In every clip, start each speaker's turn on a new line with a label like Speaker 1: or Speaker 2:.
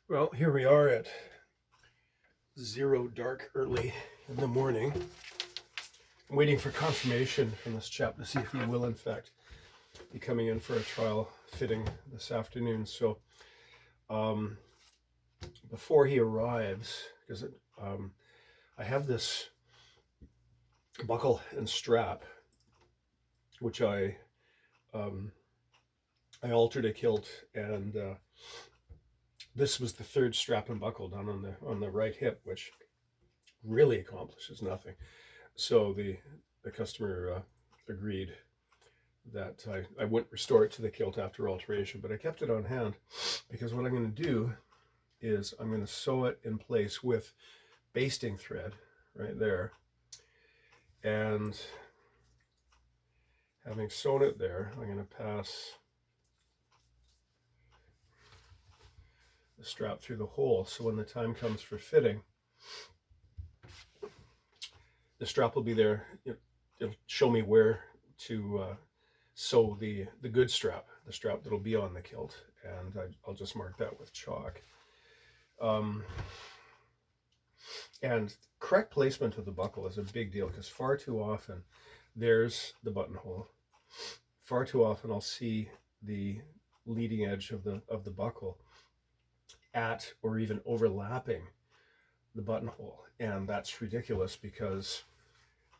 Speaker 1: Well, here we are at zero dark early in the morning. I'm waiting for confirmation from this chap to see if he will, in fact, be coming in for a trial fitting this afternoon. So, um, before he arrives, because I have this buckle and strap, which um, I altered a kilt, and this was the third strap and buckle done on the right hip, which really accomplishes nothing. So the customer agreed that I wouldn't restore it to the kilt after alteration, but I kept it on hand because what I'm going to do is I'm going to sew it in place with basting thread right there. And having sewn it there, I'm going to pass the strap through the hole. So when the time comes for fitting, the strap will be there. It'll show me where to sew the good strap, the strap that'll be on the kilt, and I'll just mark that with chalk. Um, and correct placement of the buckle is a big deal because far too often there's the buttonhole. Far too often I'll see the leading edge of the buckle at or even overlapping the buttonhole, and that's ridiculous because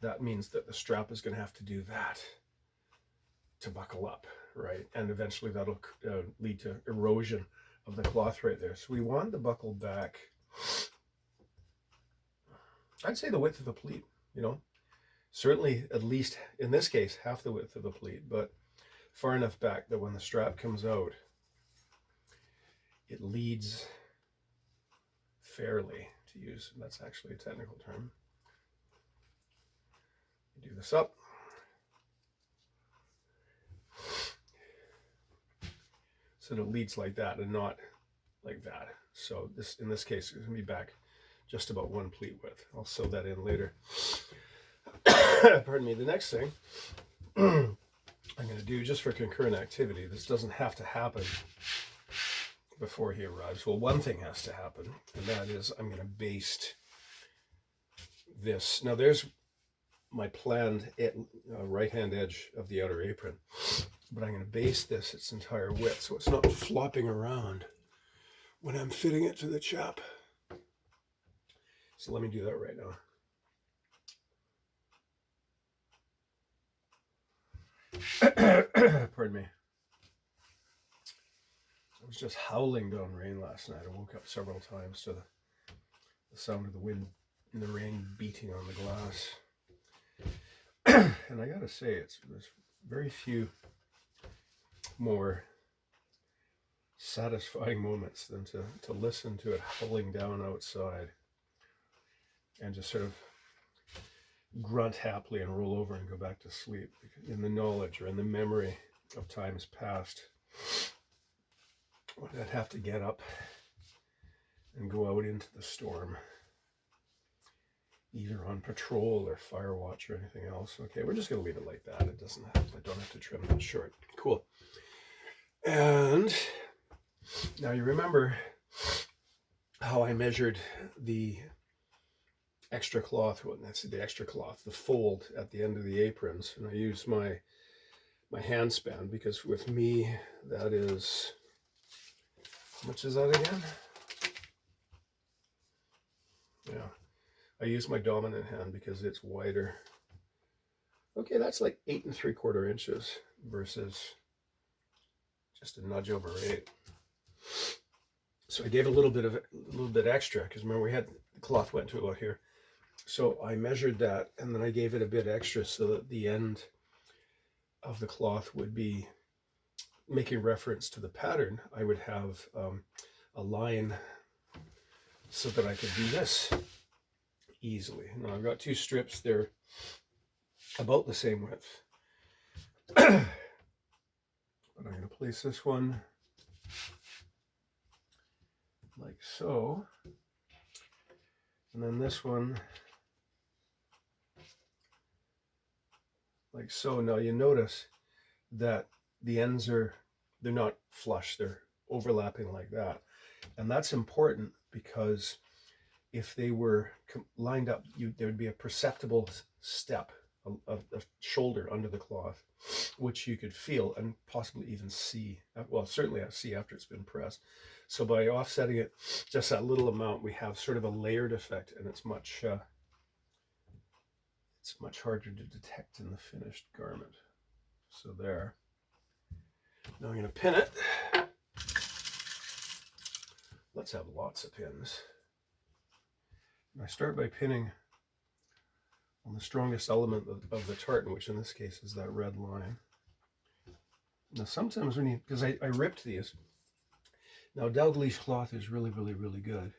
Speaker 1: that means that the strap is going to have to do that to buckle up, right? And eventually that'll lead to erosion of the cloth right there. So we want the buckle back, I'd say the width of the pleat, certainly at least in this case half the width of the pleat, but far enough back that when the strap comes out, it leads fairly, to use, that's actually a technical term. You do this up. So that it leads like that and not like that. So this, in this case, it's going to be back just about one pleat width. I'll sew that in later. Pardon me. The next thing I'm going to do, just for concurrent activity, this doesn't have to happen before he arrives. Well, one thing has to happen, and that is I'm going to baste this. Now there's my planned right-hand edge of the outer apron, but I'm going to baste this its entire width so it's not flopping around when I'm fitting it to the chap. So let me do that right now. Pardon me. I was just howling down rain last night. I woke up several times to the sound of the wind and the rain beating on the glass. And I gotta say, there's very few more satisfying moments than to listen to it howling down outside and just sort of grunt happily and roll over and go back to sleep in the knowledge or in the memory of times past when I'd have to get up and go out into the storm, either on patrol or fire watch or anything else. Okay, we're just going to leave it like that. I don't have to trim that short. Cool. And now you remember how I measured the extra cloth, well, that's the extra cloth, the fold at the end of the aprons, and I use my hand span because with me that is, how much is that again? Yeah, I use my dominant hand because it's wider. Okay, that's like 8 3/4 inches versus just a nudge over 8. So I gave a little bit extra because remember we had the cloth went to about here. So I measured that and then I gave it a bit extra so that the end of the cloth would be making reference to the pattern. I would have a line so that I could do this easily. Now I've got 2 strips, they're about the same width. But I'm going to place this one like so, and then this one like so. Now you notice that the ends they're not flush, they're overlapping like that. And that's important because if they were lined up, there would be a perceptible step, a shoulder under the cloth, which you could feel and possibly even see. Well, certainly I see after it's been pressed. So by offsetting it just that little amount, we have sort of a layered effect, and it's much harder to detect in the finished garment. So there. Now I'm going to pin it. Let's have lots of pins. I start by pinning on the strongest element of the tartan, which in this case is that red line. Now sometimes when you, because I ripped these. Now Dalglish cloth is really, really, really good.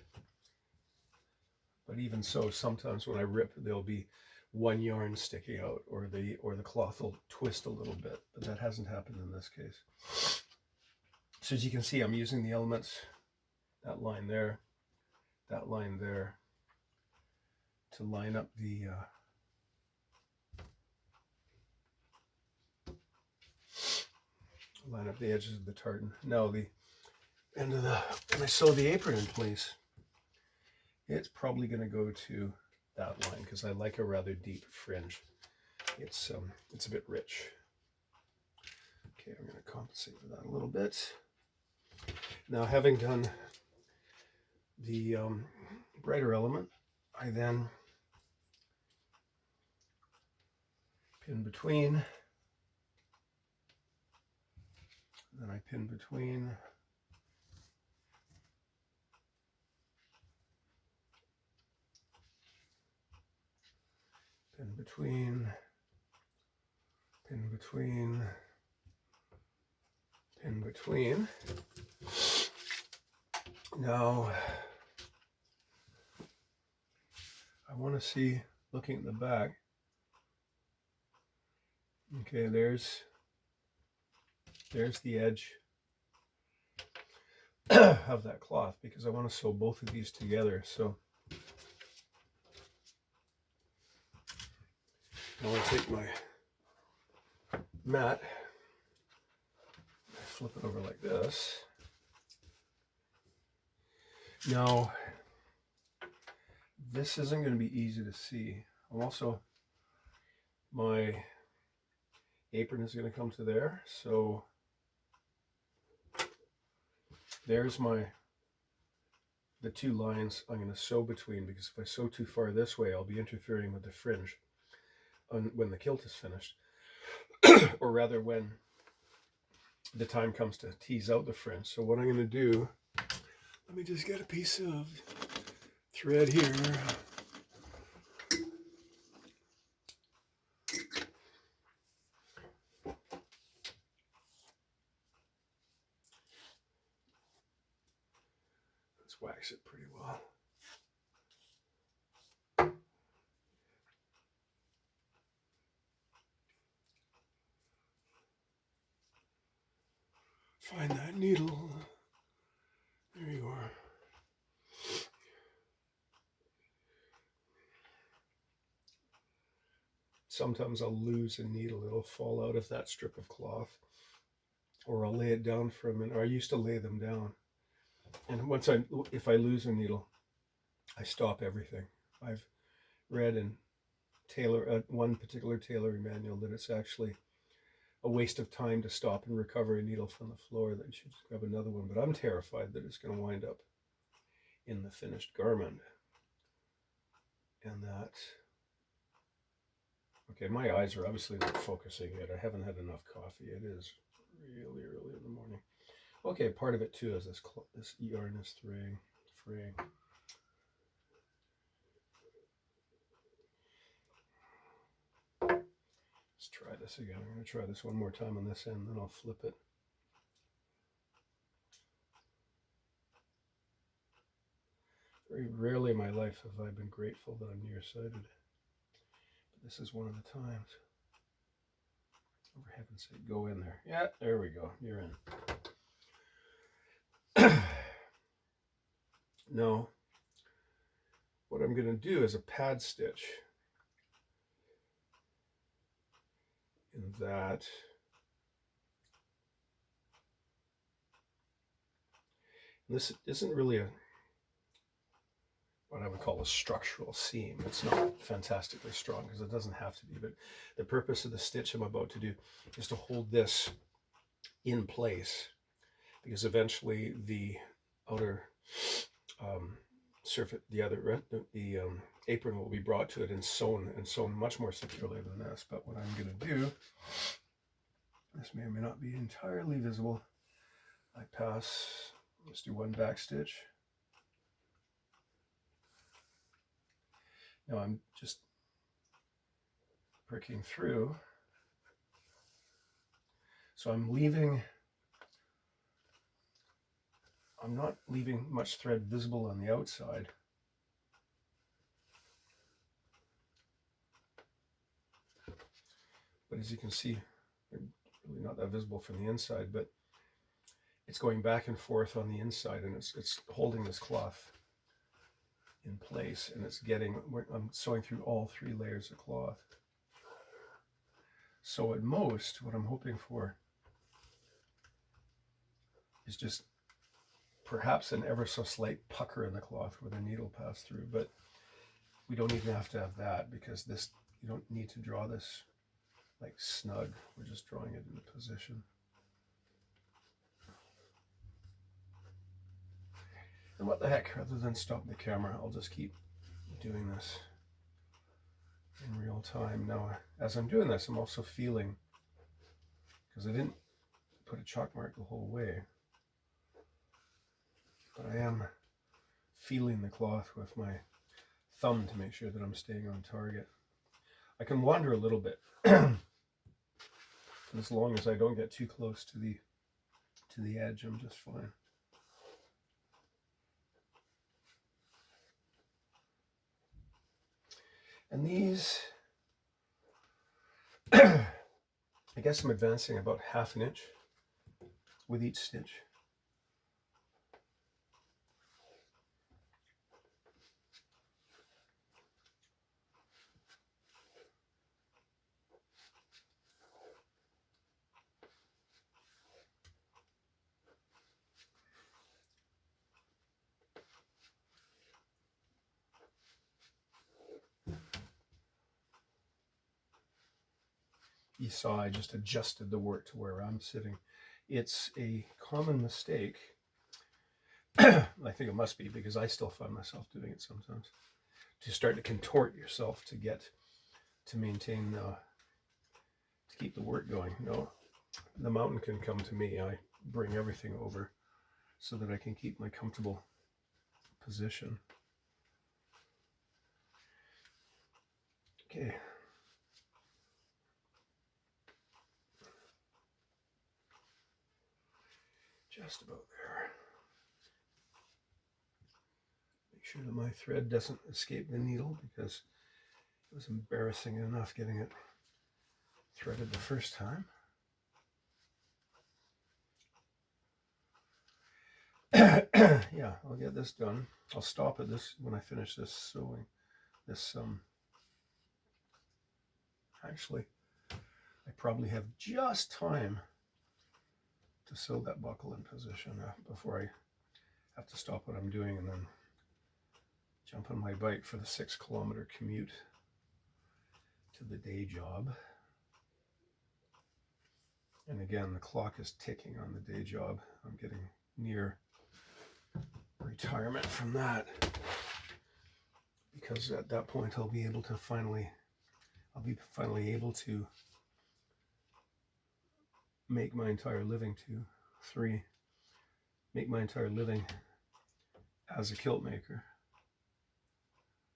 Speaker 1: But even so, sometimes when I rip, there'll be one yarn sticking out, or the cloth will twist a little bit, but that hasn't happened in this case. So as you can see, I'm using the elements, that line there, that line there, to line up the edges of the tartan. Now the end of when I sew the apron in place, it's probably going to go to that line because I like a rather deep fringe. It's a bit rich. Okay, I'm going to compensate for that a little bit. Now, having done the brighter element, I then pin between, then I pin between, pin between, pin between, pin between. Now, I want to see, looking at the back, okay, there's the edge of that cloth, because I want to sew both of these together. So I want to take my mat, flip it over like this. Now, this isn't going to be easy to see. My apron is going to come to there, so there's the two lines I'm going to sew between, because if I sew too far this way, I'll be interfering with the fringe when the kilt is finished, or rather when the time comes to tease out the fringe. So what I'm going to do, let me just get a piece of thread here. Let's wax it pretty well. Find that needle. There you are. Sometimes I'll lose a needle. It'll fall out of that strip of cloth, or I'll lay it down for a minute. Or I used to lay them down, and if I lose a needle, I stop everything. I've read in one particular tailoring manual that it's actually a waste of time to stop and recover a needle from the floor, that you should just grab another one. But I'm terrified that it's going to wind up in the finished garment, and that, okay, my eyes are obviously not focusing yet. I haven't had enough coffee. It is really early in the morning. Okay, part of it too is this yarn is fraying. Let's try this again. I'm going to try this one more time on this end, then I'll flip it. Very rarely in my life have I been grateful that I'm nearsighted. But this is one of the times. Oh, for heaven's sake, go in there. Yeah, there we go. You're in. Now, what I'm going to do is a pad stitch in that. This isn't really what I would call a structural seam. It's not fantastically strong because it doesn't have to be, but the purpose of the stitch I'm about to do is to hold this in place, because eventually the outer surface, the apron will be brought to it and sewn much more securely than this. But what I'm going to do, this may or may not be entirely visible. Let's do one back stitch. Now I'm just pricking through. So I'm not leaving much thread visible on the outside. But as you can see, they're really not that visible from the inside, but it's going back and forth on the inside, and it's holding this cloth in place, and I'm sewing through all 3 layers of cloth. So at most, what I'm hoping for is just perhaps an ever so slight pucker in the cloth where the needle passed through, but we don't even have to have that, because you don't need to draw this like snug. We're just drawing it into position. And what the heck, rather than stop the camera, I'll just keep doing this in real time. Now, as I'm doing this, I'm also feeling, because I didn't put a chalk mark the whole way, but I am feeling the cloth with my thumb to make sure that I'm staying on target. I can wander a little bit, as long as I don't get too close to the edge, I'm just fine. And these, I guess I'm advancing about 1/2 inch with each stitch. You saw I just adjusted the work to where I'm sitting. It's a common mistake. I think it must be, because I still find myself doing it sometimes, to start to contort yourself to keep the work going. No, the mountain can come to me. I bring everything over so that I can keep my comfortable position. Okay. Just about there. Make sure that my thread doesn't escape the needle, because it was embarrassing enough getting it threaded the first time. Yeah, I'll get this done. I'll stop at this when I finish this sewing. Actually, I probably have just time to sew that buckle in position before I have to stop what I'm doing and then jump on my bike for the 6-kilometer commute to the day job. And again, the clock is ticking on the day job. I'm getting near retirement from that, because at that point I'll be finally able to make my entire living as a kilt maker.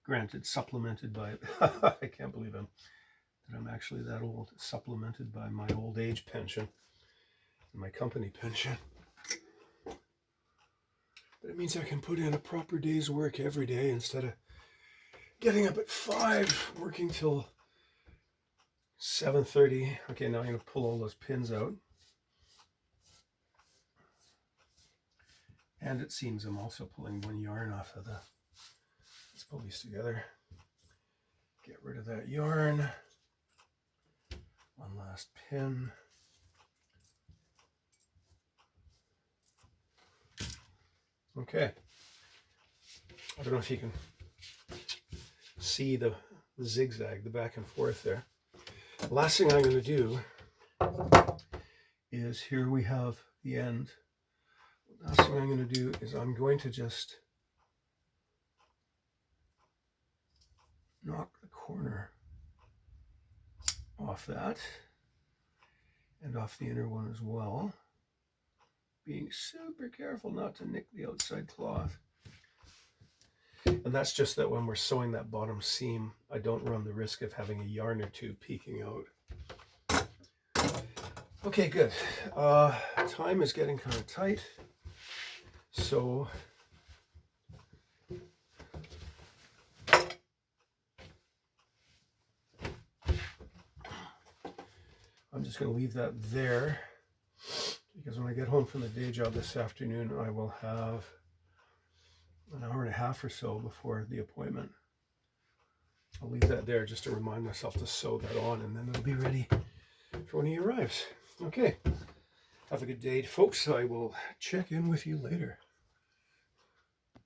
Speaker 1: Granted, supplemented by I can't believe that I'm actually that old, supplemented by my old age pension and my company pension. But it means I can put in a proper day's work every day instead of getting up at 5, working till 7:30. Okay, now I'm going to pull all those pins out. And it seems I'm also pulling one yarn off of let's pull these together. Get rid of that yarn. One last pin. Okay. I don't know if you can see the zigzag, the back and forth there. The last thing I'm going to do is, here we have the end. The last thing I'm going to do is I'm going to just knock the corner off that and off the inner one as well, being super careful not to nick the outside cloth. And that's just that when we're sewing that bottom seam, I don't run the risk of having a yarn or two peeking out. Okay, good. Time is getting kind of tight, so I'm just going to leave that there, because when I get home from the day job this afternoon, I will have an hour and a half or so before the appointment. I'll leave that there just to remind myself to sew that on, and then it'll be ready for when he arrives. Okay, have a good day, folks. I will check in with you later.